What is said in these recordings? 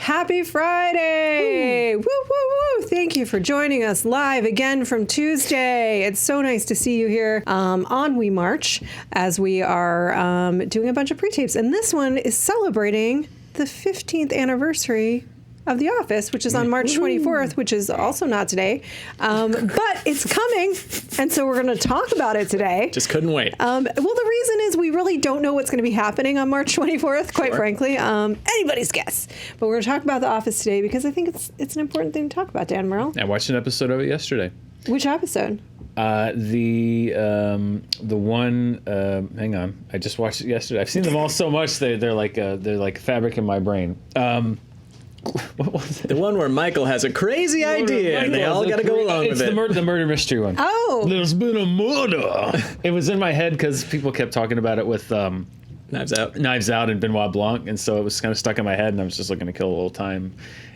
Happy Friday! Woo, woo, woo! Thank you for joining us live again from Tuesday. It's so nice to see you here on We March as we are doing a bunch of pre-tapes. And this one is celebrating the 15th anniversary of The Office, which is on March 24th, which is also not today. But it's coming, and so we're going to talk about it today. Just couldn't wait. Well, the reason is we really don't know what's going to be happening on March 24th, quite frankly. Anybody's guess. But we're going to talk about The Office today because I think it's an important thing to talk about, Dan Merrill. I watched an episode of it yesterday. Which episode? The one. Hang on, I just watched it yesterday. I've seen them all so much they're like fabric in my brain. What was it? The one where Michael has a crazy idea and they all got to go along with it. It's the murder mystery one. Oh. There's been a murder. It was in my head because people kept talking about it with Knives Out and Benoit Blanc, and so it was kind of stuck in my head, and I was just looking to kill a little time.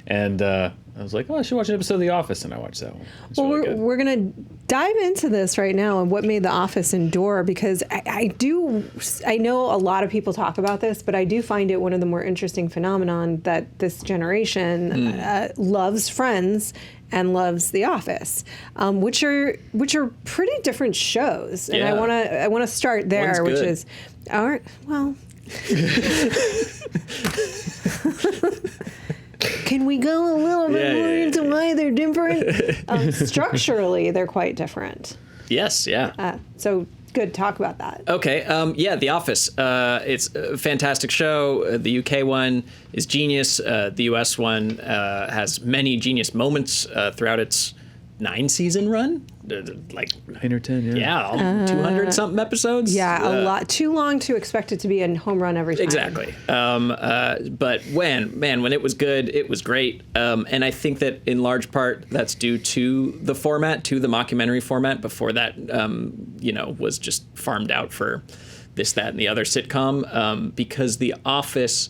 And I was like, I should watch an episode of The Office, and I watched that one. Well, really we're going to dive into this right now and what made The Office endure, because I know a lot of people talk about this, but I do find it one of the more interesting phenomenon that this generation loves Friends and loves The Office, which are pretty different shows. And I want to start there, which is, all right, well. Can we go a little bit more into why they're different? Structurally, they're quite different. Yes, yeah. So good, talk about that. Okay, The Office. It's a fantastic show. The UK one is genius. The US one has many genius moments throughout its 9-season run. Like 9 or 10, yeah, 200-something episodes. Yeah, a lot. Too long to expect it to be a home run every time. Exactly. But when it was good, it was great. And I think that in large part that's due to the format, to the mockumentary format. Before that, was just farmed out for this, that, and the other sitcom. Because The Office,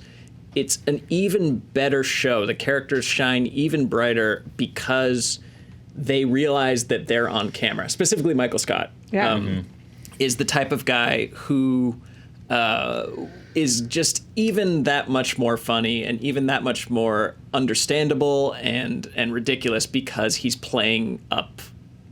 it's an even better show. The characters shine even brighter because they realize that they're on camera. Specifically, Michael Scott is the type of guy who is just even that much more funny and even that much more understandable and ridiculous because he's playing up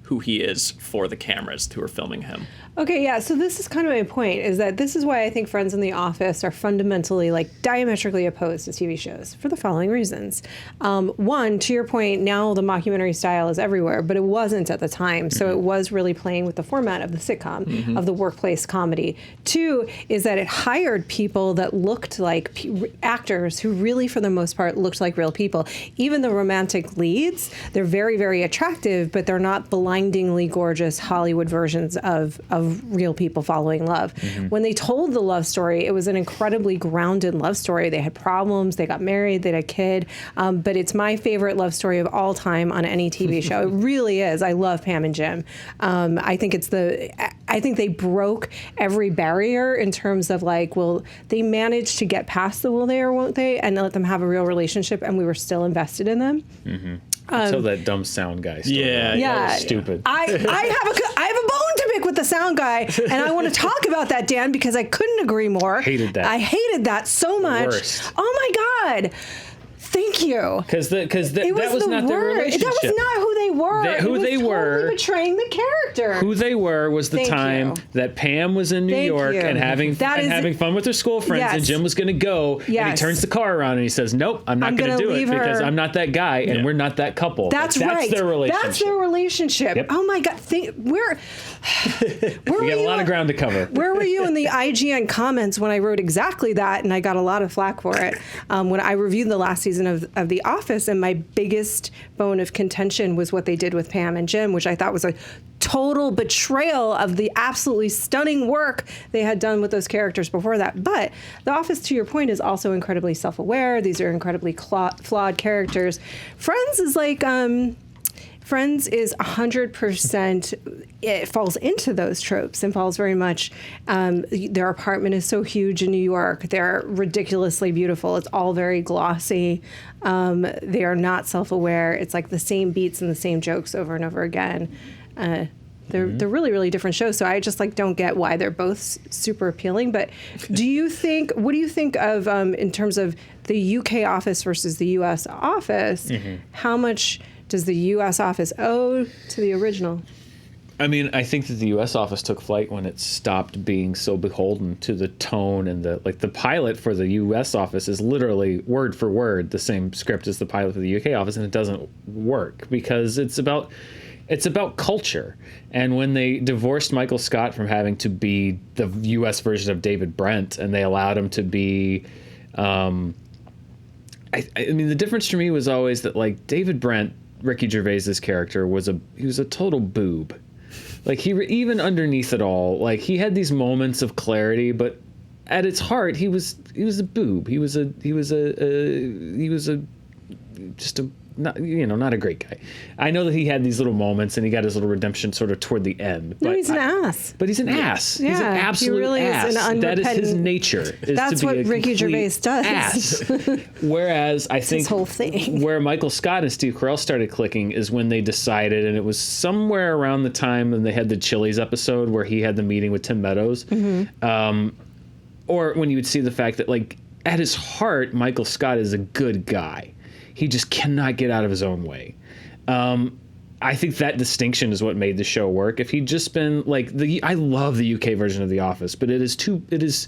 who he is for the cameras who are filming him. Okay, yeah, so this is kind of my point, is that this is why I think Friends and The Office are fundamentally, diametrically opposed to TV shows, for the following reasons. One, to your point, now the mockumentary style is everywhere, but it wasn't at the time, so it was really playing with the format of the sitcom, of the workplace comedy. Two, is that it hired people that looked like actors who really, for the most part, looked like real people. Even the romantic leads, they're very, very attractive, but they're not blindingly gorgeous Hollywood versions of real people following love. When they told the love story, it was an incredibly grounded love story. They had problems, they got married, they had a kid, but it's my favorite love story of all time on any TV show. It really is. I love Pam and Jim. I think they broke every barrier in terms of they managed to get past the will they or won't they and let them have a real relationship, and we were still invested in them. Until that dumb sound guy story. Yeah. That was stupid. I have a bone to pick with the sound guy, and I want to talk about that, Dan, because I couldn't agree more. Hated that. I hated that so much. Worst. Oh my God. Thank you. Because that was not their relationship. That was not who they were. Who they were. Totally betraying the character. Who they were was the time that Pam was in New York and having fun with her school friends, and Jim was going to go, and he turns the car around and he says, "Nope, I'm not going to do it because I'm not that guy, and we're not that couple." That's right. Their relationship. That's their relationship. Yep. Oh my God. We got a lot of ground to cover. Where were you in the IGN comments when I wrote exactly that, and I got a lot of flack for it when I reviewed the last season of The Office, and my biggest bone of contention was what they did with Pam and Jim, which I thought was a total betrayal of the absolutely stunning work they had done with those characters before that. But The Office, to your point, is also incredibly self-aware. These are incredibly flawed characters. Friends is Friends is 100%, it falls into those tropes and falls very much, their apartment is so huge in New York. They're ridiculously beautiful. It's all very glossy. They are not self-aware. It's like the same beats and the same jokes over and over again. They're really, really different shows. So I just like don't get why they're both super appealing. But what do you think of in terms of the UK office versus the US office? How much does the US office owe to the original? I mean, I think that the U.S. office took flight when it stopped being so beholden to the tone and the pilot for the U.S. office is literally word for word the same script as the pilot for the U.K. office, and it doesn't work because it's about culture. And when they divorced Michael Scott from having to be the U.S. version of David Brent, and they allowed him to be, I mean, the difference for me was always that like David Brent, Ricky Gervais's character, he was a total boob. Like even underneath it all, like he had these moments of clarity, but at its heart, he was a boob. He was not a great guy. I know that he had these little moments and he got his little redemption sort of toward the end. But he's an ass. But he's an ass. Yeah, he's an absolute he really ass. Is an that is his nature. That's what Ricky Gervais does. Ass. Whereas I think his whole thing. Where Michael Scott and Steve Carell started clicking is when they decided, and it was somewhere around the time when they had the Chili's episode where he had the meeting with Tim Meadows, or when you would see the fact that like at his heart, Michael Scott is a good guy. He just cannot get out of his own way. I think that distinction is what made the show work. If he'd just been like I love the UK version of The Office, but it is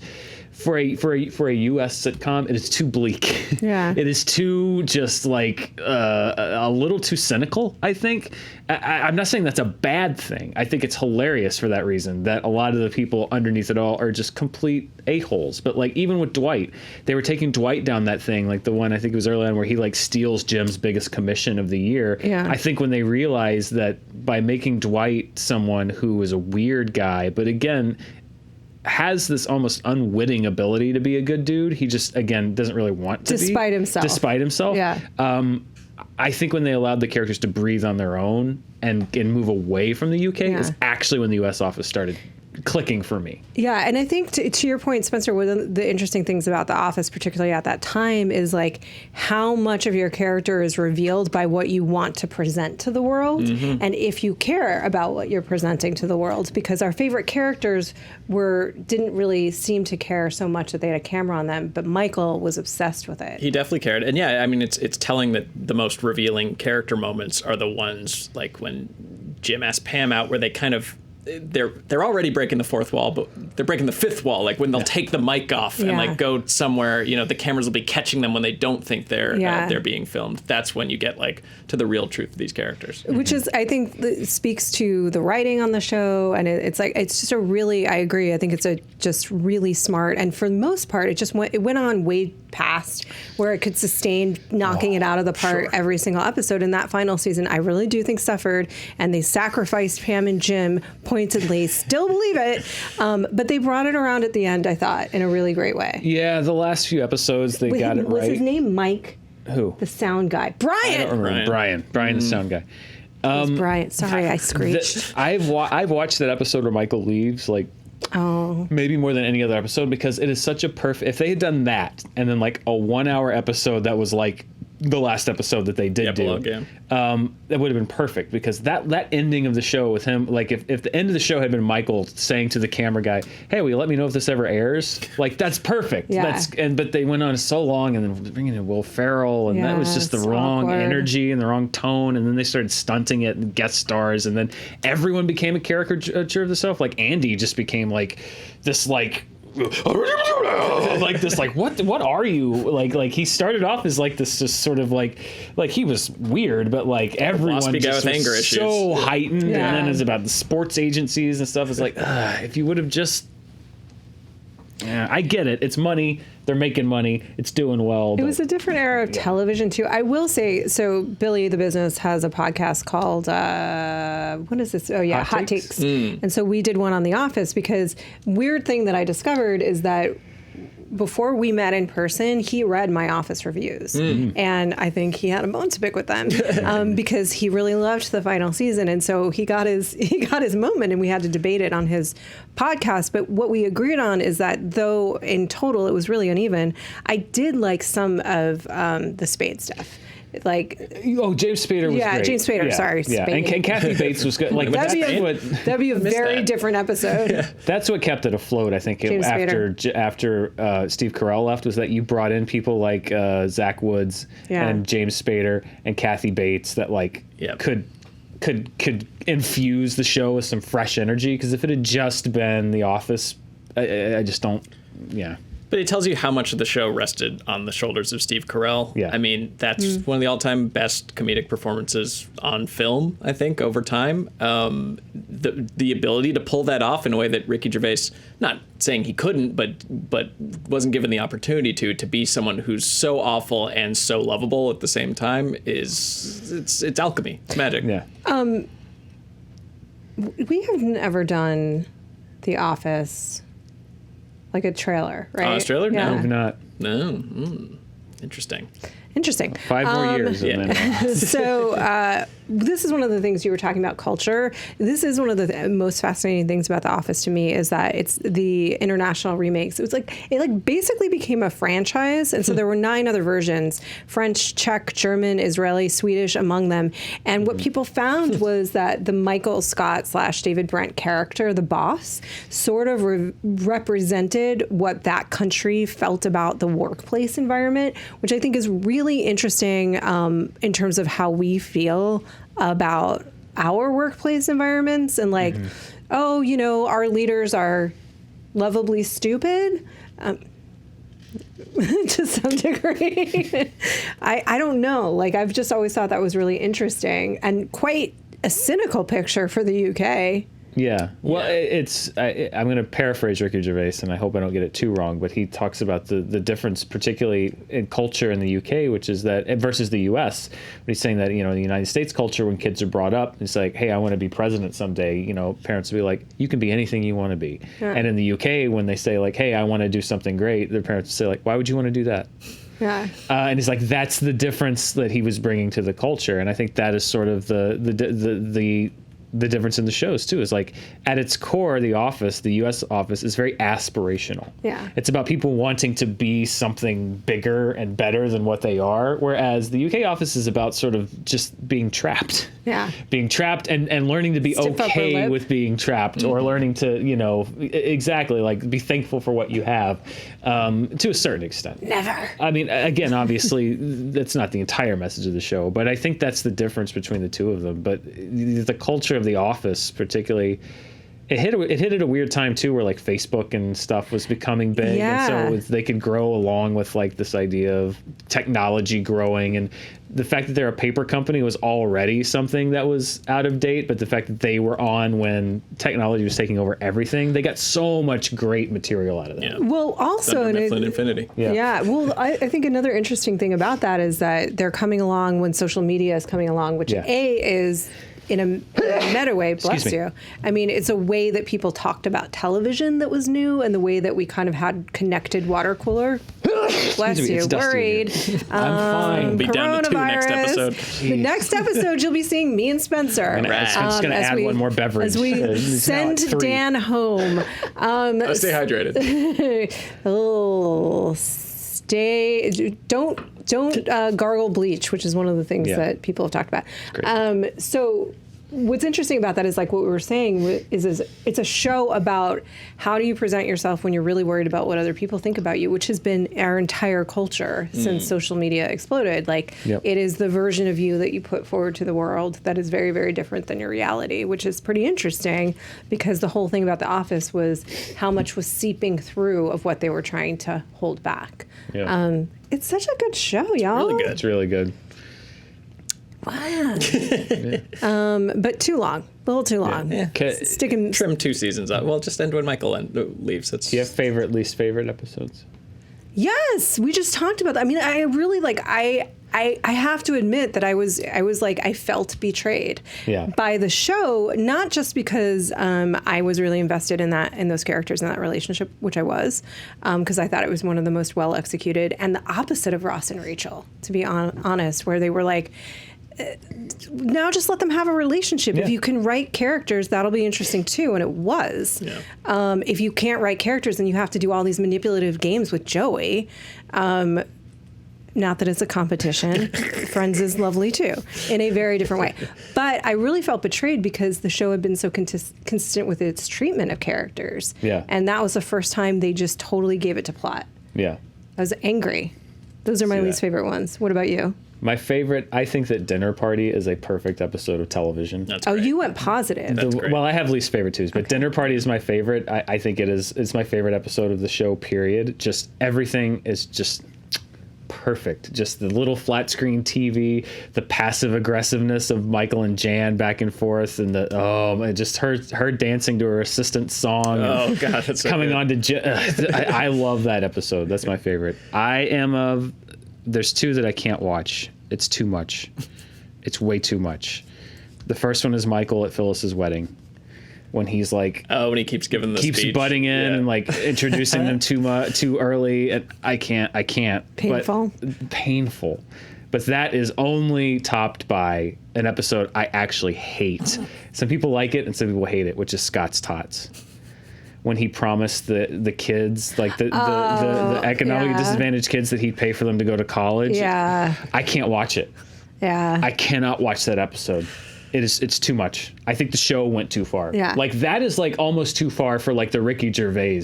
for a US sitcom, it is too bleak. Yeah. It is too just like a little too cynical, I think. I'm not saying that's a bad thing. I think it's hilarious for that reason, that a lot of the people underneath it all are just complete a-holes. But like even with Dwight, they were taking Dwight down that thing, like the one I think it was early on where he like steals Jim's biggest commission of the year. Yeah. I think when they realized that by making Dwight someone who was a weird guy, but again, has this almost unwitting ability to be a good dude, he just, again, doesn't really want to Despite himself. Yeah. I think when they allowed the characters to breathe on their own and move away from the UK is actually when the US office started clicking for me. Yeah, and I think to your point, Spencer, one of the interesting things about The Office, particularly at that time, is like how much of your character is revealed by what you want to present to the world, and if you care about what you're presenting to the world, because our favorite characters didn't really seem to care so much that they had a camera on them, but Michael was obsessed with it. He definitely cared, and yeah, I mean, it's telling that the most revealing character moments are the ones like when Jim asked Pam out, where they kind of. They're already breaking the fourth wall, but they're breaking the fifth wall. Like when they'll take the mic off and like go somewhere, the cameras will be catching them when they don't think they're being filmed. That's when you get like to the real truth of these characters. Which is, I think, speaks to the writing on the show, and it's just a really, I agree. I think it's just really smart, and for the most part, it went on way past where it could sustain knocking it out of the park every single episode. In that final season, I really do think suffered, and they sacrificed Pam and Jim pointedly. Still believe it, but they brought it around at the end, I thought, in a really great way. Yeah, the last few episodes they got it right. Was his name Mike? Who? The sound guy. Brian! I don't remember. Brian, the sound guy. Brian. Sorry, I screeched. I've watched that episode where Michael leaves, like, maybe more than any other episode, because it is such a perfect. If they had done that and then like a 1 hour episode that was like the last episode that they did do, that would have been perfect, because that ending of the show with him, like if the end of the show had been Michael saying to the camera guy, "Hey, will you let me know if this ever airs?" Like that's perfect. Yeah. But they went on so long, and then bringing in Will Ferrell, and that was just the wrong energy and the wrong tone, and then they started stunting it and guest stars, and then everyone became a caricature of themselves. Like Andy just became like this like this like what are you like he started off as like this just sort of like he was weird, but like everyone just was anger issues. So heightened, and then it's about the sports agencies and stuff. It's like if you would have just I get it, it's money, they're making money, it's doing well. It was a different era of television too. I will say, so Billy the Business has a podcast called what is this? Oh yeah, Hot Takes. And so we did one on The Office, because weird thing that I discovered is that before we met in person, he read my Office reviews, and I think he had a bone to pick with them because he really loved the final season, and so he got his moment, and we had to debate it on his podcast. But what we agreed on is that though in total it was really uneven, I did like some of the Spade stuff. like. Oh, James Spader was great. James Spader. Sorry, and Kathy Bates was good. Like that'd be a very different episode. That's what kept it afloat. I think after Steve Carell left was that you brought in people like Zach Woods and James Spader and Kathy Bates that could infuse the show with some fresh energy, because if it had just been The Office, I just don't. But it tells you how much of the show rested on the shoulders of Steve Carell. Yeah. I mean, that's one of the all-time best comedic performances on film, I think, over time. The ability to pull that off in a way that Ricky Gervais, not saying he couldn't, but wasn't given the opportunity to be someone who's so awful and so lovable at the same time, it's alchemy. It's magic. Yeah. We have never done The Office. Like a trailer, right? Honest trailer? Yeah. No, we've not. No. Interesting. 5 more years. And then, So this is one of the things you were talking about, culture. This is one of the most fascinating things about The Office to me, is that it's the international remakes. It basically became a franchise. And so there were 9 other versions: French, Czech, German, Israeli, Swedish among them. And what people found was that the Michael Scott / David Brent character, the boss, sort of represented what that country felt about the workplace environment, which I think is really interesting in terms of how we feel about our workplace environments, and our leaders are lovably stupid to some degree. I don't know. I've just always thought that was really interesting and quite a cynical picture for the UK. Yeah. Well, I'm going to paraphrase Ricky Gervais, and I hope I don't get it too wrong, but he talks about the difference, particularly in culture in the UK, which is that versus the US. He's saying that, in the United States culture, when kids are brought up, it's like, hey, I want to be president someday. Parents will be like, you can be anything you want to be. Yeah. And in the UK, when they say like, hey, I want to do something great, their parents will say like, why would you want to do that? Yeah. And he's like, that's the difference that he was bringing to the culture. And I think that is sort of the difference in the shows too, is like at its core, the U.S. Office is very aspirational. Yeah. It's about people wanting to be something bigger and better than what they are. Whereas the UK Office is about sort of just being trapped. Yeah. Being trapped and learning to be okay with being trapped, or learning to, exactly, like be thankful for what you have, to a certain extent. Never. I mean, again, obviously that's not the entire message of the show, but I think that's the difference between the two of them. But the culture of The Office, particularly, it hit at a weird time too, where like Facebook and stuff was becoming big, and so they could grow along with like this idea of technology growing, and the fact that they're a paper company was already something that was out of date, but the fact that they were on when technology was taking over everything, they got so much great material out of that. Yeah. Well, also Infinity. Yeah. Well, I think another interesting thing about that is that they're coming along when social media is coming along, which is in a meta way, bless you. I mean, it's a way that people talked about television that was new, and the way that we kind of had connected water cooler. Bless you. Worried. I'm fine. We'll be down to 2 next episode. The next episode, you'll be seeing me and Spencer. I'm just going to add one more beverage. As we send Dan home. Stay hydrated. Don't gargle bleach, which is one of the things that people have talked about. So what's interesting about that is like what we were saying is it's a show about how do you present yourself when you're really worried about what other people think about you, which has been our entire culture since social media exploded. Like it is the version of you that you put forward to the world that is very, very different than your reality, which is pretty interesting, because the whole thing about The Office was how much was seeping through of what they were trying to hold back. Yeah. It's such a good show, y'all. Really good. It's really good. Wow. But too long. A little too long. Yeah. Trim 2 seasons out. Well, just end when Michael leaves. Do you have least favorite episodes? Yes, we just talked about that. I mean, I really I have to admit that I was like, I felt betrayed by the show, not just because I was really invested in those characters and that relationship, which I was, because I thought it was one of the most well executed, and the opposite of Ross and Rachel, to be honest, where they were like, now just let them have a relationship. If you can write characters, that'll be interesting too. And it was. Yeah. If you can't write characters, then you have to do all these manipulative games with Joey. Not that it's a competition. Friends is lovely too, in a very different way. But I really felt betrayed because the show had been so consistent with its treatment of characters. Yeah. And that was the first time they just totally gave it to plot. Yeah. I was angry. Those are my least favorite ones. What about you? My favorite, I think that Dinner Party is a perfect episode of television. That's great. You went positive. Well, I have least favorite too, but Dinner Party is my favorite. I think it's my favorite episode of the show, period. Just everything is just perfect. Just the little flat screen TV, the passive aggressiveness of Michael and Jan back and forth, and just her dancing to her assistant song. Oh God, that's so coming good. on to. I love that episode. That's my favorite. There's two that I can't watch. It's too much. It's way too much. The first one is Michael at Phyllis's wedding, when he's like, when he keeps giving the keeps speech. butting in and like introducing them too early, and I can't. Painful. Painful. But that is only topped by an episode I actually hate. Some people like it and some people hate it, which is Scott's Tots. When he promised the kids, like the economically disadvantaged kids, that he'd pay for them to go to college. Yeah. I can't watch it. Yeah. I cannot watch that episode. It's too much. I think the show went too far. Yeah. Like that is like almost too far for like the Ricky Gervais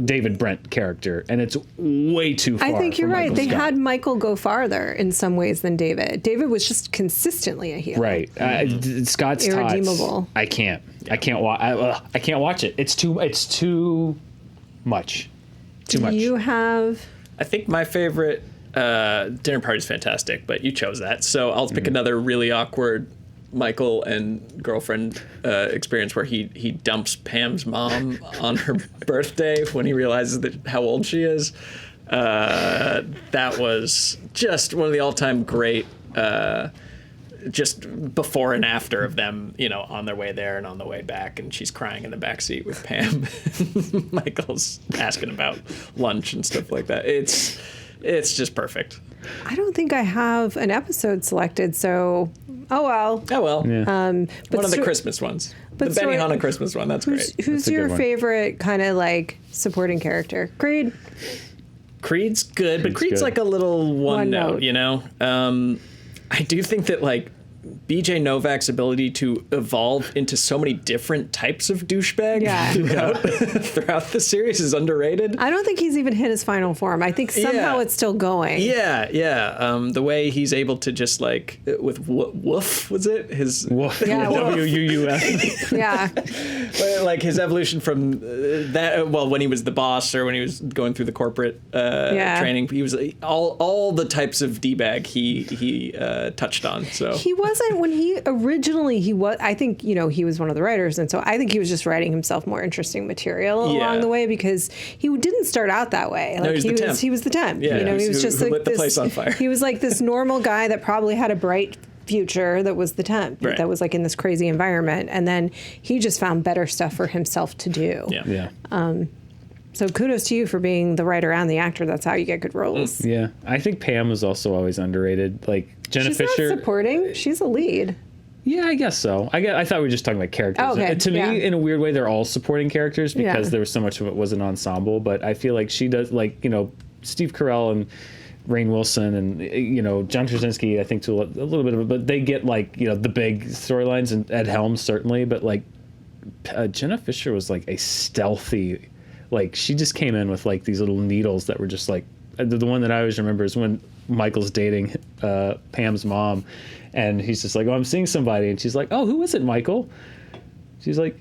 David Brent character, and it's way too far. I think you're right. Michael They Scott. had Michael go farther in some ways than David. David was just consistently a heel. Right. Scott's irredeemable. Tots, I can't. I can't watch it. It's too much. Too much. You have. I think my favorite Dinner Party is fantastic, but you chose that, so I'll pick another really awkward Michael and girlfriend experience where he dumps Pam's mom on her birthday when he realizes how old she is. That was just one of the all-time great. Just before and after of them, on their way there and on the way back, and she's crying in the back seat with Pam. Michael's asking about lunch and stuff like that. It's just perfect. I don't think I have an episode selected, so oh well. Yeah. But one of the Christmas ones. The Benihana Christmas one. That's great. Who's your favorite kind of like supporting character? Creed. Creed's good, but Creed's good. Like a little one note, I do think that like BJ Novak's ability to evolve into so many different types of douchebag throughout the series is underrated. I don't think he's even hit his final form. I think somehow it's still going. Yeah. The way he's able to just like with Woof, was it his Woof? Yeah, WUUF. Yeah. Like his evolution from that. Well, when he was the boss or when he was going through the corporate training, he was all the types of d-bag he touched on. So he wasn't when he originally he was. I think he was one of the writers, and so I think he was just writing himself more interesting material along the way because he didn't start out that way. Like he was the temp. Yeah, he was just who like lit the place on fire. He was like this normal guy that probably had a bright future that was the temp that was like in this crazy environment, and then he just found better stuff for himself to do. Yeah. So kudos to you for being the writer and the actor. That's how you get good roles. Yeah, I think Pam was also always underrated. Like Jenna She's Fisher, not supporting. She's a lead. Yeah, I guess so. I thought we were just talking about characters. Oh, okay. To me, in a weird way, they're all supporting characters because there was so much of it was an ensemble. But I feel like she does, like Steve Carell and Rainn Wilson and John Krasinski, I think to a little bit of it, but they get like the big storylines, and Ed Helms certainly. But like Jenna Fisher was like a stealthy. Like she just came in with like these little needles that were just like the one that I always remember is when Michael's dating Pam's mom, and he's just like, "Oh, I'm seeing somebody," and she's like, "Oh, who is it, Michael?" She's like,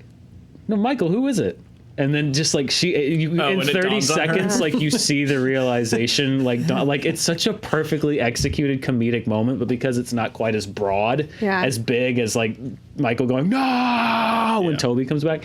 "No, Michael, who is it?" And then just like in 30 seconds, like you see the realization, like it's such a perfectly executed comedic moment, but because it's not quite as broad, as big as like Michael going no when Toby comes back,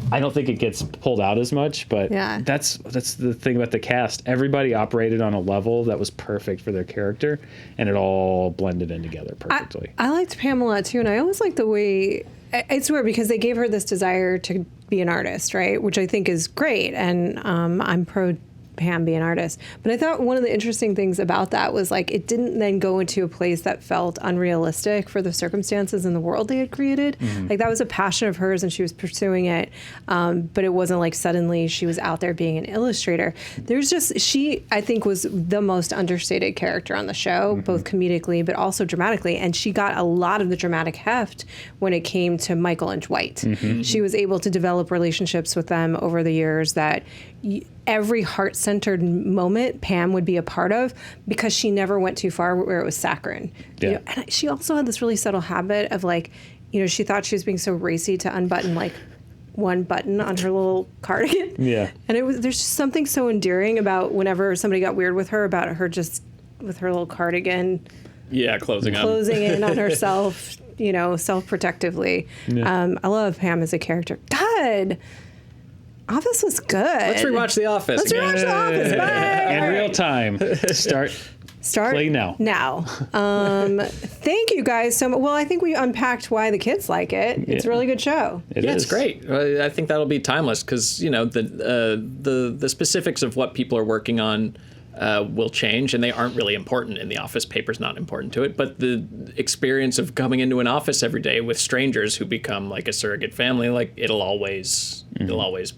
I don't think it gets pulled out as much. But that's the thing about the cast. Everybody operated on a level that was perfect for their character, and it all blended in together perfectly. I liked Pamela too, and I always liked the way. It's weird because they gave her this desire to be an artist, right? Which I think is great, and I'm pro Pam be an artist. But I thought one of the interesting things about that was like it didn't then go into a place that felt unrealistic for the circumstances in the world they had created. Like that was a passion of hers and she was pursuing it. But it wasn't like suddenly she was out there being an illustrator. She, I think, was the most understated character on the show, both comedically but also dramatically. And she got a lot of the dramatic heft when it came to Michael and Dwight. She was able to develop relationships with them over the years that every heart-centered moment Pam would be a part of because she never went too far where it was saccharine. Yeah. You know, and she also had this really subtle habit of like, you know, she thought she was being so racy to unbutton like one button on her little cardigan. Yeah. And there's just something so endearing about whenever somebody got weird with her about her just with her little cardigan. Yeah, closing in on herself, you know, self-protectively. Yeah. I love Pam as a character. God, Office was good. Let's rewatch The Office. Let's rewatch The Office. Bye. In real time. Start. Play now. Now. Thank you guys so much. Well, I think we unpacked why the kids like it. It's a really good show. It's great. I think that'll be timeless because, you know, the specifics of what people are working on will change, and they aren't really important in The Office. Paper's not important to it, but the experience of coming into an office every day with strangers who become like a surrogate family, like it'll always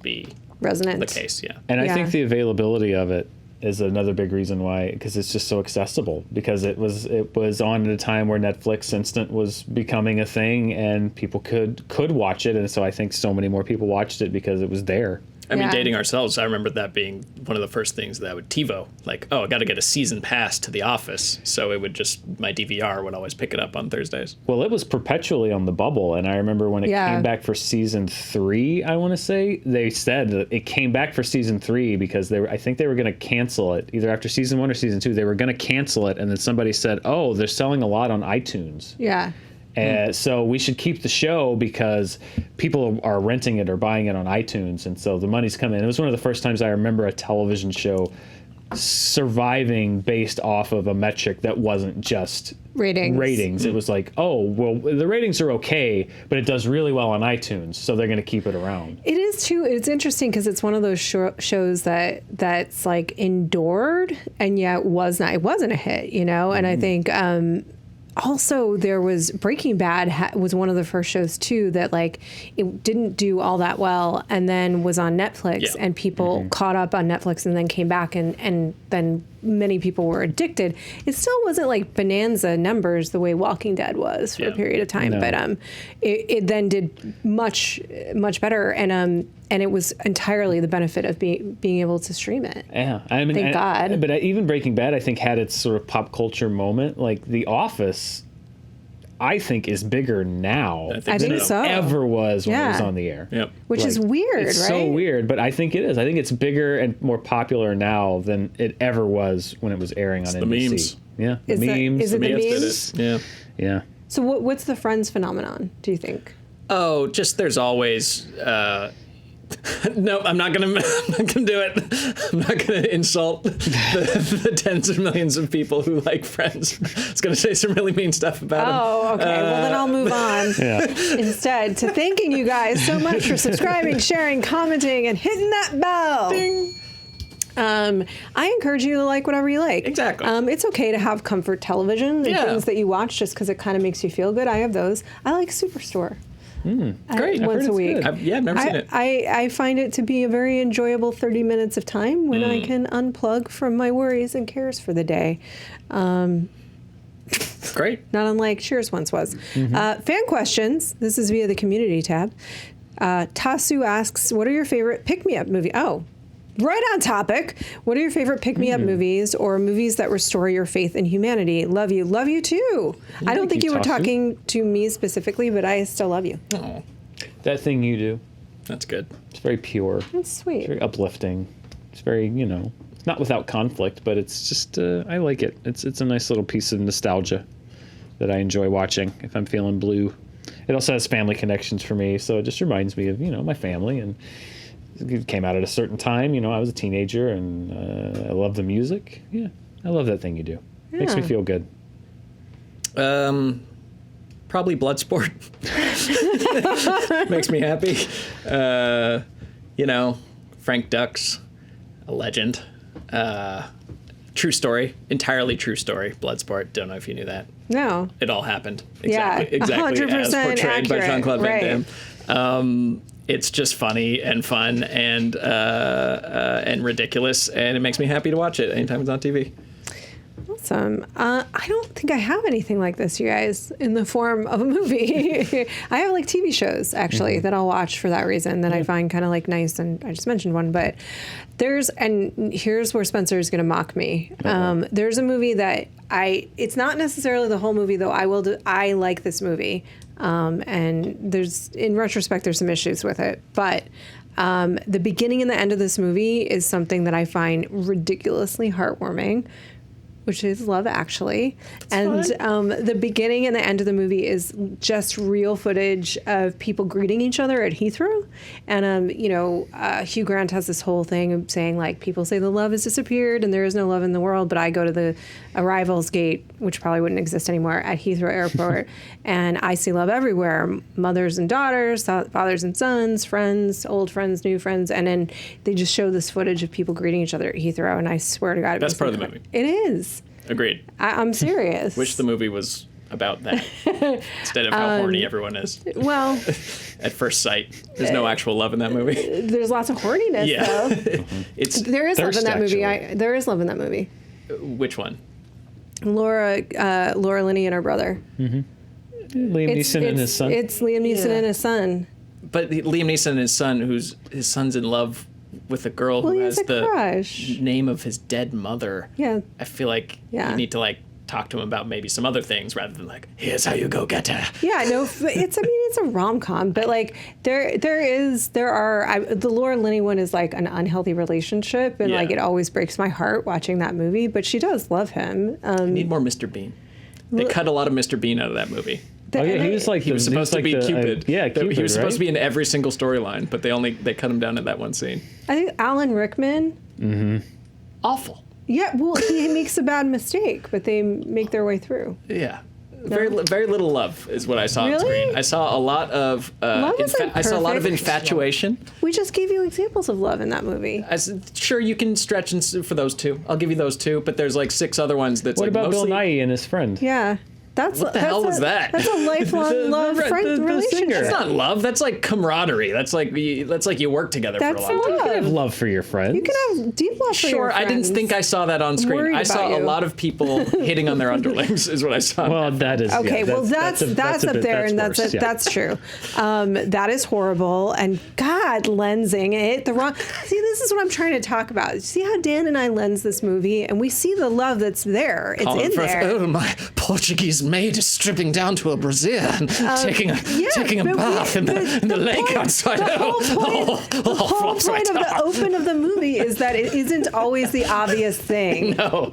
be resonant. The case, yeah. And I think the availability of it is another big reason why, because it's just so accessible. Because it was on at a time where Netflix Instant was becoming a thing, and people could watch it, and so I think so many more people watched it because it was there. I mean, dating ourselves, I remember that being one of the first things that I would TiVo. Like, I got to get a season pass to The Office. So it would my DVR would always pick it up on Thursdays. Well, it was perpetually on the bubble. And I remember when it came back for season 3, I want to say, they said that it came back for season 3 because I think they were going to cancel it. Either after season 1 or season 2, they were going to cancel it. And then somebody said, oh, they're selling a lot on iTunes. Yeah. So we should keep the show because people are renting it or buying it on iTunes, and so the money's coming in. It was one of the first times I remember a television show surviving based off of a metric that wasn't just ratings. It was like, oh, well, the ratings are okay, but it does really well on iTunes, so they're going to keep it around. It is too. It's interesting because it's one of those shows that's like endured, and yet it wasn't a hit, you know. And I think. Also, there was Breaking Bad was one of the first shows too that like it didn't do all that well, and then was on Netflix, and people caught up on Netflix, and then came back, and then many people were addicted. It still wasn't like bonanza numbers the way Walking Dead was for a period of time, but it then did much better, and it was entirely the benefit of being able to stream it. Yeah, I mean, thank God. But even Breaking Bad, I think, had its sort of pop culture moment. Like The Office, I think, is bigger now than it ever was when it was on the air. Yep. Which is weird, it's right? So weird, but I think it is. I think it's bigger and more popular now than it ever was when it was airing on NBC. The memes. Yeah, the memes. Is it the memes? Yeah. So what's the Friends phenomenon, do you think? Oh, just there's always... No, I'm not gonna do it. I'm not gonna insult the tens of millions of people who like Friends. I was gonna say some really mean stuff about them. Oh, okay. Well, then I'll move on instead to thanking you guys so much for subscribing, sharing, commenting, and hitting that bell. Ding. I encourage you to like whatever you like. Exactly. It's okay to have comfort television and things that you watch just because it kind of makes you feel good. I have those. I like Superstore. Great. Once a week. I've never seen it. I find it to be a very enjoyable 30 minutes of time when I can unplug from my worries and cares for the day. Great. Not unlike Cheers once was. Fan questions. This is via the community tab. Tasu asks, what are your favorite pick-me-up movie? Oh, right on topic. What are your favorite pick-me-up movies or movies that restore your faith in humanity? Love you. Love you too. I don't think you were talking to me specifically, but I still love you. Oh, that thing you do. That's good. It's very pure. That's sweet. It's very uplifting. It's very, it's not without conflict, but it's just, I like it. It's a nice little piece of nostalgia that I enjoy watching if I'm feeling blue. It also has family connections for me, so it just reminds me of, my family, and it came out at a certain time. I was a teenager, and I love the music. Yeah, I love that thing you do. Yeah. Makes me feel good. Probably Bloodsport. Makes me happy. Frank Duck's a legend. True story, entirely true story. Bloodsport. Don't know if you knew that. No. It all happened. Exactly 100% as portrayed accurate. by Jean-Claude Van Right. Damme. It's just funny and fun and ridiculous, and it makes me happy to watch it anytime it's on TV. Awesome. I don't think I have anything like this, you guys, in the form of a movie. I have like TV shows actually that I'll watch for that reason that I find kind of like nice. And I just mentioned one, but here's where Spencer is going to mock me. There's a movie that it's not necessarily the whole movie though. I like this movie. And in retrospect, there's some issues with it, but the beginning and the end of this movie is something that I find ridiculously heartwarming, which is Love Actually. The beginning and the end of the movie is just real footage of people greeting each other at Heathrow. And, Hugh Grant has this whole thing of saying, like, people say the love has disappeared and there is no love in the world, but I go to the arrivals gate, which probably wouldn't exist anymore, at Heathrow Airport, and I see love everywhere. Mothers and daughters, fathers and sons, friends, old friends, new friends. And then they just show this footage of people greeting each other at Heathrow, and I swear to God, Best part of the movie. It is. Agreed. I'm serious. Wish the movie was about that instead of how horny everyone is. Well, at first sight, there's no actual love in that movie. There's lots of horniness, though. There is love in that movie. There is love in that movie. Which one? Laura Linney and her brother. Liam Neeson and his son. It's Liam Neeson and his son. But Liam Neeson and his son, his son's in love with a girl who has the crush. Name of his dead mother. Yeah. I feel like you need to like talk to him about maybe some other things rather than like, here's how you go get her. Yeah, no, it's a rom-com, but like the Laura Linney one is like an unhealthy relationship, and like it always breaks my heart watching that movie, but she does love him. I need more Mr. Bean. They cut a lot of Mr. Bean out of that movie. He was like he was supposed to be Cupid. Cupid. He was supposed to be in every single storyline, but they cut him down in that one scene. I think Alan Rickman. Mm-hmm. Awful. Yeah, well, he makes a bad mistake, but they make their way through. Yeah. Very little love is what I saw on Really? screen. I saw a lot of I saw a lot of infatuation. We just gave you examples of love in that movie. Sure, you can stretch for those two. I'll give you those two, but there's like 6 other ones that's what like about mostly... Bill Nighy and his friend? Yeah. What the hell was that? That's a lifelong love relationship. That's not love. That's like camaraderie. That's like you work together for a long time. You can have love for your friends. You can have deep love for your friends. Sure, I didn't think I saw that on screen. I saw a lot of people hitting on their underlings, is what I saw. Well, that is okay. Yeah, that's up there, and that's true. That is horrible. And God, lensing it the wrong. See, this is what I'm trying to talk about. See how Dan and I lens this movie, and we see the love that's there. It's in there. Oh, my Portuguese maid is stripping down to a brassiere and taking a bath in the lake outside. The whole point of the open of the movie is that it isn't always the obvious thing. No.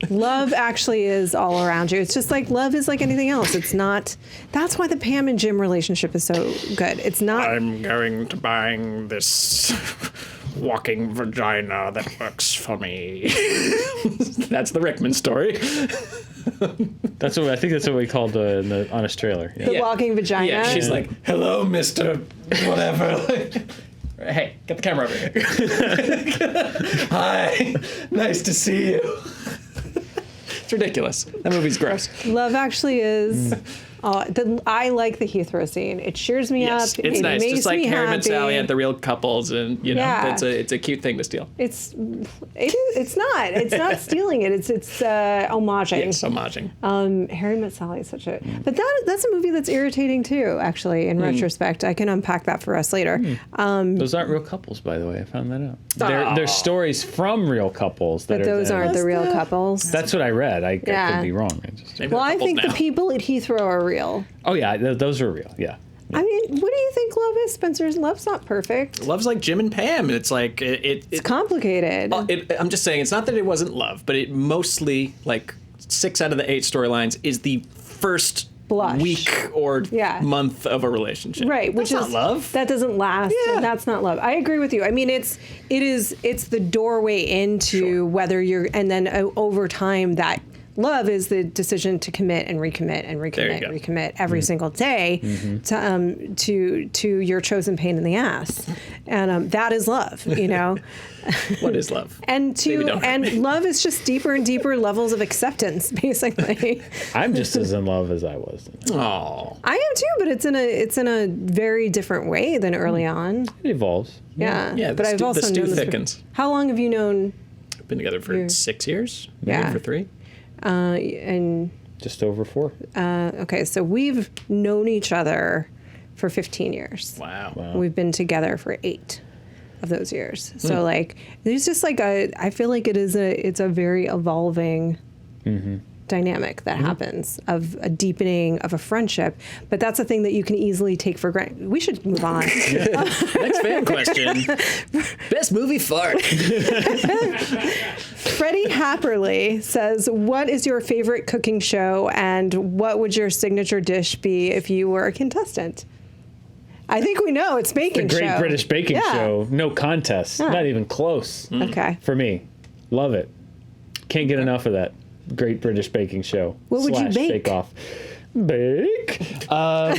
Love actually is all around you. It's just like love is like anything else. It's not. That's why the Pam and Jim relationship is so good. It's not. I'm going to buying this walking vagina that works for me. That's the Rickman story. I think that's what we called on a trailer. The walking vagina. Yeah, she's like, "Hello, Mr. Whatever." Hey, get the camera over here. Hi, nice to see you. It's ridiculous. That movie's gross. Love Actually is. I like the Heathrow scene. It cheers me up. It's nice. Makes just like me Harry happy. and Sally at the real couples, and it's a cute thing to steal. It's not. It's not stealing it. It's homaging. Yes, homaging. Harry Met Sally is such a. But that's a movie that's irritating too. Actually, in retrospect, I can unpack that for us later. Those aren't real couples, by the way. I found that out. They're stories from real couples. But those aren't the real couples. That's what I read. I could be wrong. I think the people at Heathrow are real. Oh yeah, those are real. Yeah. I mean, what do you think love is, Spencer? Love's not perfect. Love's like Jim and Pam. It's like it's complicated. I'm just saying, it's not that it wasn't love, but it mostly, like 6 out of the 8 storylines, is the first blush week or month of a relationship. Right, which that's not love. That doesn't last. Yeah. And that's not love. I agree with you. I mean, it's the doorway into whether you're, and then over time that love is the decision to commit and recommit and recommit every single day to your chosen pain in the ass. And that is love, you know. What is love? And love is just deeper and deeper levels of acceptance, basically. I'm just as in love as I was. Oh, I am too, but it's in a very different way than early on. It evolves. Yeah. But I've also the stew known thickens. How long have you known? Been together for 6 years. Yeah. For 3. And just over 4. Okay, so we've known each other for 15 years. Wow. We've been together for 8 of those years. So like, there's just like I feel like it's a very evolving dynamic that happens of a deepening of a friendship. But that's a thing that you can easily take for granted. We should move on. Next fan question. Best movie fart. Freddie Happerly says, what is your favorite cooking show and what would your signature dish be if you were a contestant? I think we know it's baking show. The Great British Baking Show. No contest. Not even close. Okay. For me. Love it. Can't get enough of that Great British Baking Show. What would you bake? Bake Off. Bake? I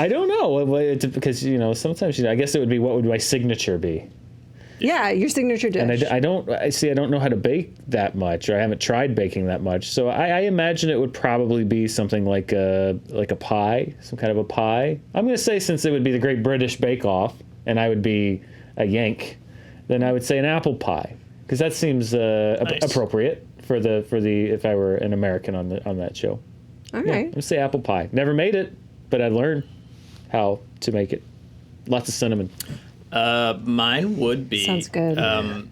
don't know. Because, sometimes, I guess it would be, what would my signature be? Yeah, your signature dish. And I don't know how to bake that much, or I haven't tried baking that much. So I imagine it would probably be something like a pie, some kind of a pie. I'm going to say, since it would be the Great British Bake Off, and I would be a Yank, then I would say an apple pie, because that seems nice. Appropriate for the if I were an American on that show. All right. Let's say apple pie. Never made it, but I learned how to make it. Lots of cinnamon. Mine would be sounds good.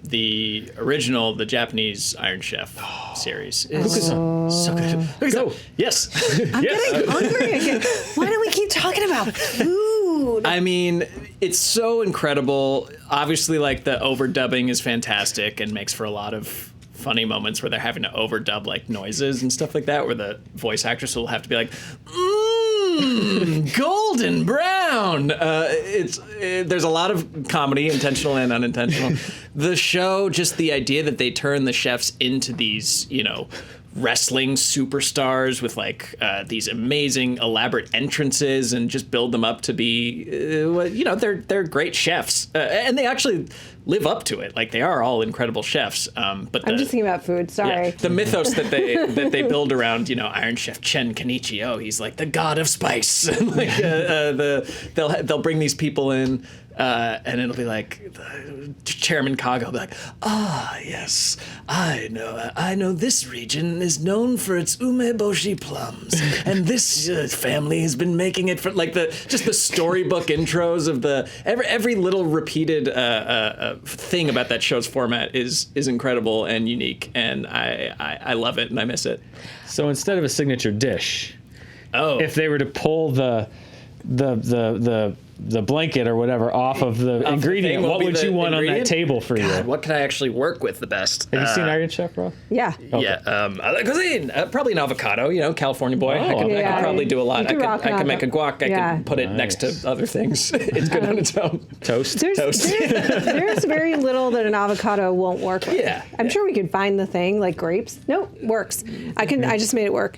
The original, the Japanese Iron Chef series. So good. Go. Yes. I'm getting hungry again. Why do we keep talking about food? I mean, it's so incredible. Obviously, like, the overdubbing is fantastic and makes for a lot of funny moments where they're having to overdub like noises and stuff like that, where the voice actress will have to be like, golden brown. There's a lot of comedy, intentional and unintentional. The show, just the idea that they turn the chefs into these, wrestling superstars with like these amazing elaborate entrances and just build them up to be, they're great chefs, and they actually live up to it. Like, they are all incredible chefs. But I'm just thinking about food. Sorry. Yeah, the mythos that they build around, Iron Chef Chen Kenichi. Oh, he's like the god of spice. And like they'll bring these people in. And it'll be like Chairman Kaga will be like, yes, I know this region is known for its umeboshi plums, and this family has been making it for like the storybook intros of every little repeated thing about that show's format is incredible and unique, and I love it and I miss it. So instead of a signature dish, if they were to pull the blanket or whatever off of the ingredient, what would you want on that table for you? What can I actually work with the best? Have you seen Iron Chef, Roth? Yeah. Okay. Yeah. I like cuisine. Probably an avocado, California boy. I could probably do a lot. I could make a guac. I could put it next to other things. It's good on its own. Toast? There's very little that an avocado won't work with. Yeah. I'm sure we could find the thing, like grapes. Nope, works. I just made it work.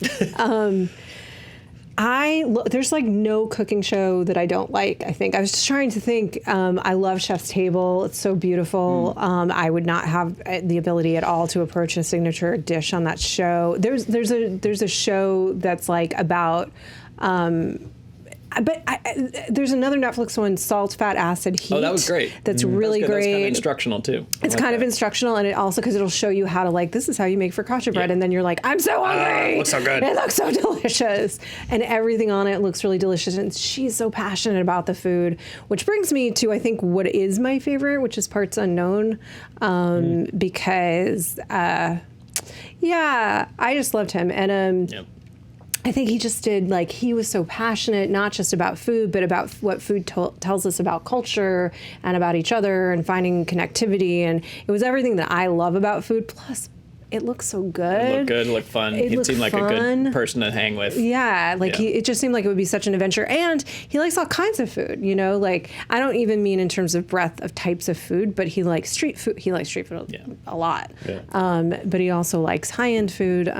There's like no cooking show that I don't like. I think I was just trying to think. I love Chef's Table. It's so beautiful. I would not have the ability at all to approach a signature dish on that show. There's a show that's like about. But there's another Netflix one, Salt, Fat, Acid, Heat. Oh, that was great. That's really great. That's kind of instructional, too. It's kind of instructional, and it also, because it'll show you how to, like, this is how you make focaccia bread, and then you're like, I'm so hungry. It looks so good. It looks so delicious. And everything on it looks really delicious, and she's so passionate about the food, which brings me to, I think, what is my favorite, which is Parts Unknown, because, I just loved him. And, I think he just did, like, he was so passionate, not just about food, but about what food tells us about culture and about each other and finding connectivity. And it was everything that I love about food. Plus, it looks so good. It looked good, looked fun. He seemed like a good person to hang with. Yeah, it just seemed like it would be such an adventure. And he likes all kinds of food, like, I don't even mean in terms of breadth of types of food, but he likes street food. He likes street food a lot. Yeah. But he also likes high-end food.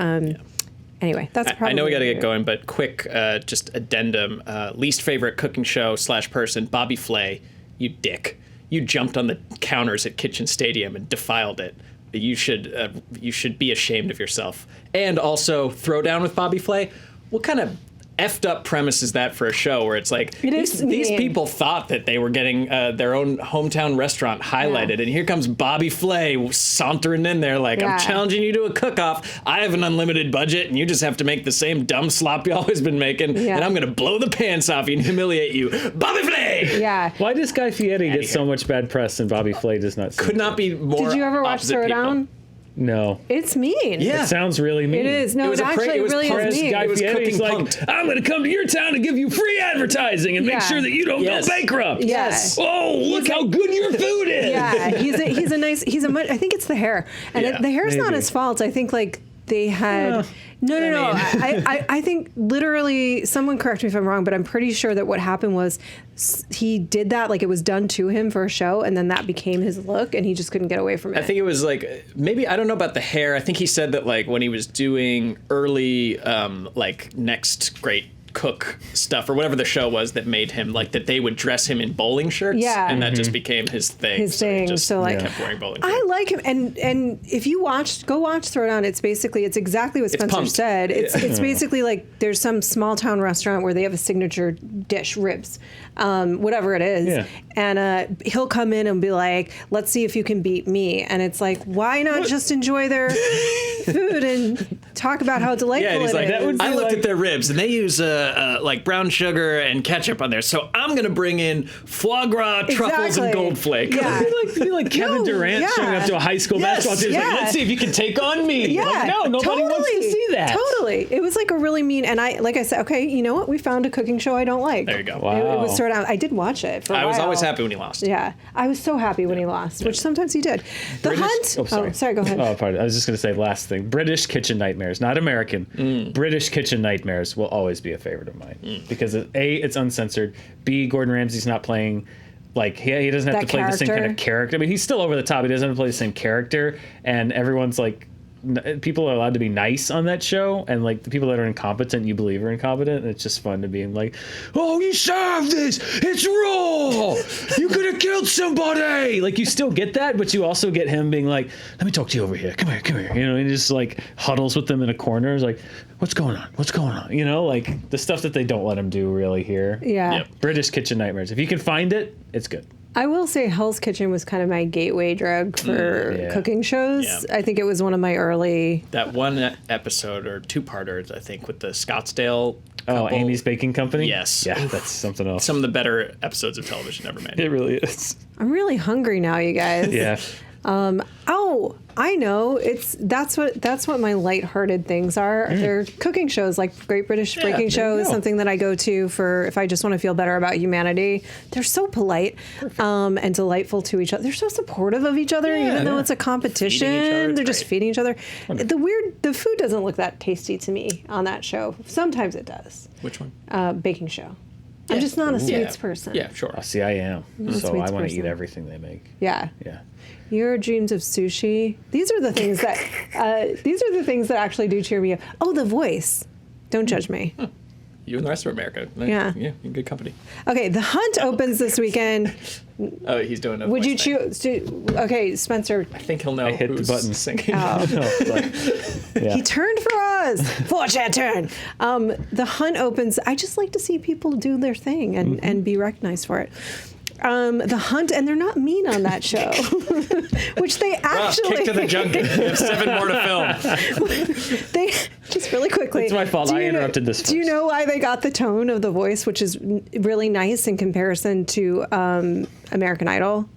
Anyway, that's probably. I know we got to get going, but quick, just addendum. Least favorite cooking show / person, Bobby Flay. you dick. You jumped on the counters at Kitchen Stadium and defiled it. You should be ashamed of yourself. And also, throw down with Bobby Flay. What kind of effed up premise is that for a show where it's like these people thought that they were getting their own hometown restaurant highlighted, and here comes Bobby Flay sauntering in there like, I'm challenging you to a cook-off. I have an unlimited budget, and you just have to make the same dumb slop you always been making, and I'm going to blow the pants off you and humiliate you. Bobby Flay! Yeah. Why does Guy Fieri get so much bad press and Bobby Flay does not? Could not be more. Did you ever watch Throwdown? No. It's mean. Yeah. It sounds really mean. It is. No, it actually really is mean. Guy Fieri's like, I'm going to come to your town and give you free advertising and make sure that you don't go bankrupt. Yes. Oh, look how good your food is. Yeah. I think it's the hair. And the hair's not his fault. I think like they had... No. I think literally, someone correct me if I'm wrong, but I'm pretty sure that what happened was he did that, like it was done to him for a show, and then that became his look, and he just couldn't get away from it. I think it was like, maybe, I don't know about the hair. I think he said that like when he was doing early, like Next Great Cook stuff or whatever the show was that made him like that they would dress him in bowling shirts, and that just became his thing. He just kept wearing bowling shirts. I like him, and if you go watch Throwdown, it's exactly what Spencer said. It's basically like there's some small town restaurant where they have a signature dish, ribs, whatever it is, and he'll come in and be like, let's see if you can beat me, and it's like, why not just enjoy their food and talk about how delightful it is? I looked at their ribs and they use like brown sugar and ketchup on there, so I'm gonna bring in foie gras, truffles, and gold flake. Yeah. It'd be like Kevin Durant showing up to a high school basketball team. Like, let's see if you can take on me. Yeah, like, no, nobody wants to see that. Totally. It was like a really mean, and I said, okay, you know what? We found a cooking show I don't like. There you go. Wow. It was Throwdown. I did watch it for a while. I was always happy when he lost. Yeah. I was so happy when he lost, which sometimes he did. The Hunt. Oh, sorry, go ahead. Oh, pardon. I was just going to say last thing. British kitchen nightmares, not American. British kitchen nightmares will always be a favorite of mine. Because A, it's uncensored. B, Gordon Ramsay's not playing... Like, he doesn't have to play the same kind of character. I mean, he's still over the top. He doesn't have to play the same character. And everyone's like... People are allowed to be nice on that show, and like the people that are incompetent, you believe are incompetent, and it's just fun to be like, oh, you served this, it's raw, you could have killed somebody. Like, you still get that, but you also get him being like, let me talk to you over here, come here, you know, and he just like huddles with them in a corner. It's like, what's going on, you know, like the stuff that they don't let him do really here. British kitchen nightmares, if you can find it, it's good. I will say Hell's Kitchen was kind of my gateway drug for cooking shows. Yeah. I think it was one of my early... That one episode, or two-parters, I think, with the Scottsdale couple. Oh, Amy's Baking Company? Yes. Yeah, that's something else. Some of the better episodes of television ever made. It really is. I'm really hungry now, you guys. Yeah. I know. That's what my lighthearted things are. They're cooking shows, like Great British Baking Show is something that I go to for if I just want to feel better about humanity. They're so polite and delightful to each other. They're so supportive of each other, even though it's a competition. They're just feeding each other. The food doesn't look that tasty to me on that show. Sometimes it does. Which one? Baking Show. I'm just not a sweets person. Yeah, sure. See, I am. So I want to eat everything they make. Yeah. Yeah. Your dreams of sushi. These are the things that actually do cheer me up. Oh, The Voice. Don't judge me. You and the rest of America. Yeah. Yeah, you're in good company. Okay, The Hunt opens this weekend. Oh, he's doing a Would you choose? Okay, Spencer. I think he'll know. I hit the button. Singing. Oh. He turned for us. 4-chat turn. The Hunt opens. I just like to see people do their thing and be recognized for it. The Hunt, and they're not mean on that show, which they actually... Kick to the junket. We have 7 more to film. They just really quickly... It's my fault. I interrupted this first. Do you know why they got the tone of The Voice, which is really nice in comparison to American Idol?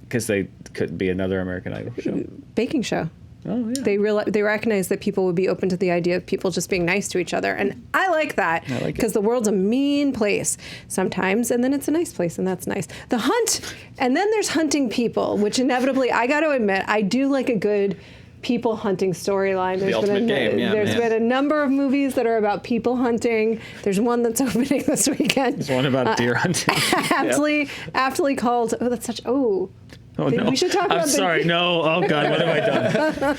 Because they couldn't be another American Idol show. Baking show. Oh, yeah. They recognize that people would be open to the idea of people just being nice to each other. And I like that. Because the world's a mean place sometimes, and then it's a nice place, and that's nice. The Hunt, and then there's hunting people, which inevitably, I got to admit, I do like a good people hunting storyline. There's been a number of movies that are about people hunting. There's one that's opening this weekend. There's one about deer hunting. Aptly called, Oh, no. We should talk about I'm sorry. No. Oh, God. What have I done?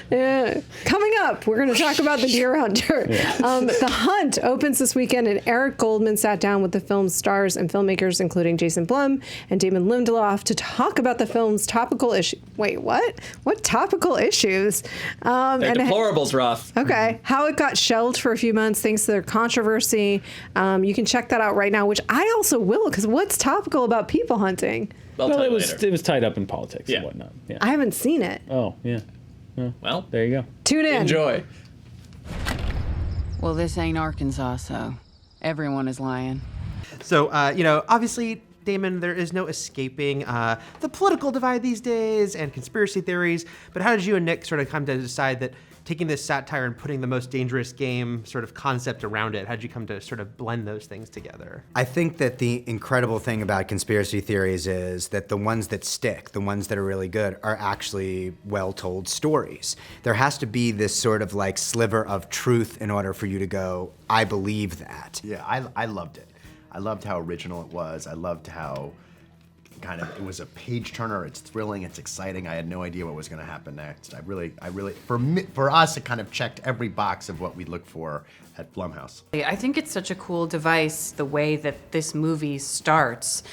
Yeah. Coming up, we're going to talk about The Deer Hunter. Yeah. The Hunt opens this weekend, and Eric Goldman sat down with the film's stars and filmmakers, including Jason Blum and Damon Lindelof, to talk about the film's topical issue. Wait, what? What topical issues? They're deplorables, Roth. Okay. How it got shelved for a few months thanks to their controversy. You can check that out right now, which I also will, because what's topical about people hunting? Well, it was tied up in politics and whatnot. Yeah. I haven't seen it. Oh, yeah. Well, there you go. Tune in. Enjoy. Well, this ain't Arkansas, so everyone is lying. So, obviously, Damon, there is no escaping the political divide these days and conspiracy theories. But how did you and Nick sort of come to decide that taking this satire and putting the most dangerous game sort of concept around it, how did you come to sort of blend those things together? I think that the incredible thing about conspiracy theories is that the ones that stick, the ones that are really good, are actually well-told stories. There has to be this sort of like sliver of truth in order for you to go, I believe that. Yeah, I loved it. I loved how original it was. I loved how it was a page turner. It's thrilling. It's exciting. I had no idea what was going to happen next. I really, for us, it kind of checked every box of what we look for at Blumhouse. I think it's such a cool device, the way that this movie starts.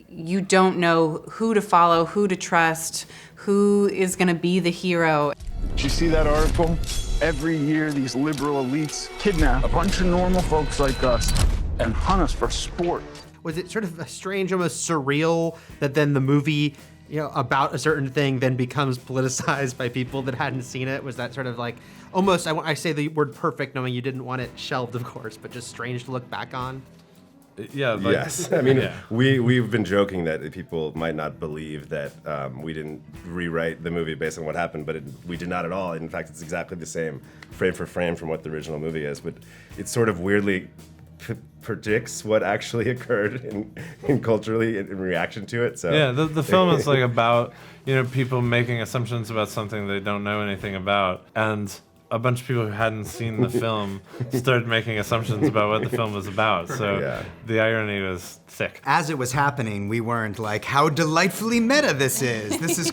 You don't know who to follow, who to trust, who is going to be the hero. Did you see that article? Every year, these liberal elites kidnap a bunch of normal folks like us and hunt us for sport. Was it sort of a strange, almost surreal that then the movie, about a certain thing then becomes politicized by people that hadn't seen it? Was that sort of like almost, I say the word perfect knowing you didn't want it shelved, of course, but just strange to look back on? Yeah. Yes. I mean, we've been joking that people might not believe that we didn't rewrite the movie based on what happened, but we did not at all. In fact, it's exactly the same frame for frame from what the original movie is, but it's sort of weirdly predicts what actually occurred in culturally in reaction to it. So yeah, the film is like about people making assumptions about something they don't know anything about, and a bunch of people who hadn't seen the film started making assumptions about what the film was about. So the irony was sick. As it was happening, we weren't like, how delightfully meta this is. This is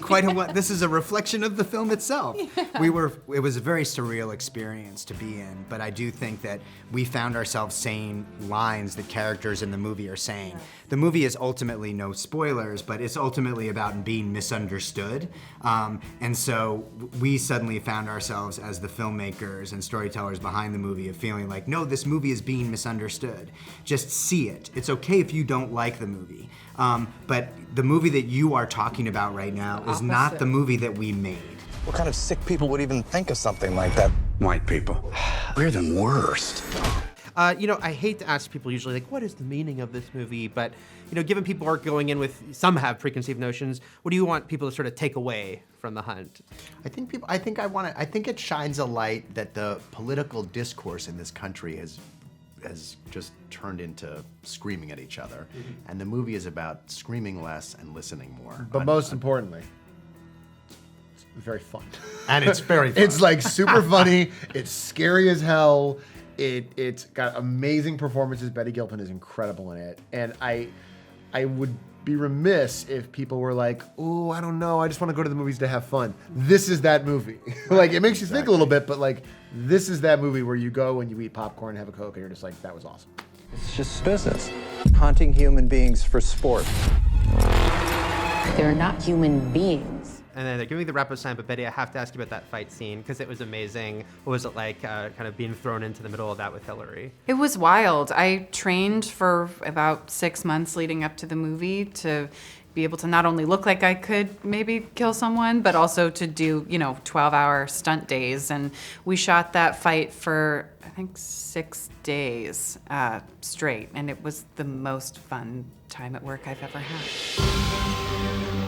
this is a reflection of the film itself. Yeah. It was a very surreal experience to be in, but I do think that we found ourselves saying lines that characters in the movie are saying. Yeah. The movie is ultimately, no spoilers, but it's ultimately about being misunderstood. And so we suddenly found ourselves as the filmmakers and storytellers behind the movie of feeling like, no, this movie is being misunderstood. Just see it. It's okay if you don't like the movie. But the movie that you are talking about right now is not the movie that we made. What kind of sick people would even think of something like that? White people. We're the worst. I hate to ask people usually, like, what is the meaning of this movie? But, given people are going in with, some have preconceived notions, what do you want people to sort of take away from The Hunt? I think it shines a light that the political discourse in this country has just turned into screaming at each other. Mm-hmm. And the movie is about screaming less and listening more. But most importantly, it's very fun. And it's very fun. It's like super funny. It's scary as hell. It's got amazing performances. Betty Gilpin is incredible in it. And I would be remiss if people were like, oh, I don't know, I just want to go to the movies to have fun. This is that movie. Like, it makes you think a little bit, but like, this is that movie where you go and you eat popcorn and have a Coke and you're just like, that was awesome. It's just business. Hunting human beings for sport. They're not human beings. And then they're giving me the wrap-up sign, but Betty, I have to ask you about that fight scene because it was amazing. What was it like kind of being thrown into the middle of that with Hillary? It was wild. I trained for about 6 months leading up to the movie to be able to not only look like I could maybe kill someone, but also to do, 12-hour stunt days. And we shot that fight for, I think, 6 days straight. And it was the most fun time at work I've ever had.